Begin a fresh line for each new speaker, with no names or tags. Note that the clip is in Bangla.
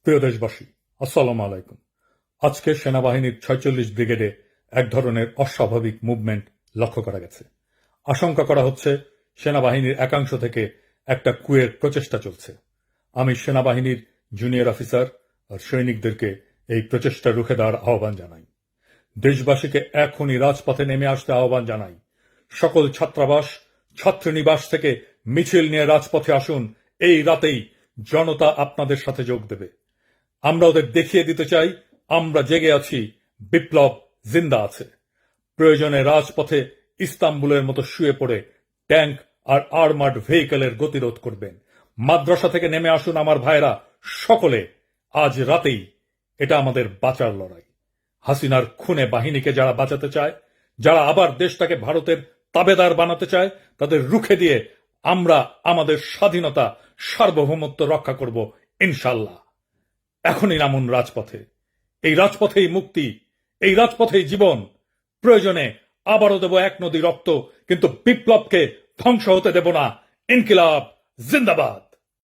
প্রিয় দেশবাসী, আসসালামু আলাইকুম। আজকে সেনাবাহিনীর ৪৬ ব্রিগেডে এক ধরনের অস্বাভাবিক মুভমেন্ট লক্ষ্য করা গেছে। আশঙ্কা করা হচ্ছে সেনাবাহিনীর একাংশ থেকে একটা কুয়ের প্রচেষ্টা চলছে। আমি সেনাবাহিনীর জুনিয়র অফিসার আর সৈনিকদেরকে এই প্রচেষ্টা রুখে দেওয়ার আহ্বান জানাই। দেশবাসীকে এখনই রাজপথে নেমে আসতে আহ্বান জানাই। সকল ছাত্রাবাস, ছাত্রীনিবাস থেকে মিছিল নিয়ে রাজপথে আসুন। এই রাতেই জনতা আপনাদের সাথে যোগ দেবে। আমরা ওদের দেখিয়ে দিতে চাই আমরা জেগে আছি, বিপ্লব জিন্দা আছে। প্রয়োজনে রাজপথে ইস্তাম্বুলের মতো শুয়ে পড়ে ট্যাঙ্ক আর আর্মার্ড ভেহিকেলের গতিরোধ করবেন। মাদ্রাসা থেকে নেমে আসুন আমার ভাইরা, সকলে। আজ রাতেই এটা আমাদের বাঁচার লড়াই। হাসিনার খুনে বাহিনীকে যারা বাঁচাতে চায়, যারা আবার দেশটাকে ভারতের তাবেদার বানাতে চায়, তাদের রুখে দিয়ে আমরা আমাদের স্বাধীনতা, সার্বভৌমত্ব রক্ষা করব ইনশাল্লাহ। এখনই নামুন রাজপথে। এই রাজপথেই মুক্তি, এই রাজপথেই জীবন। প্রয়োজনে আবারও দেব এক নদী রক্ত, কিন্তু বিপ্লবকে ধ্বংস হতে দেব না। ইনকিলাব জিন্দাবাদ।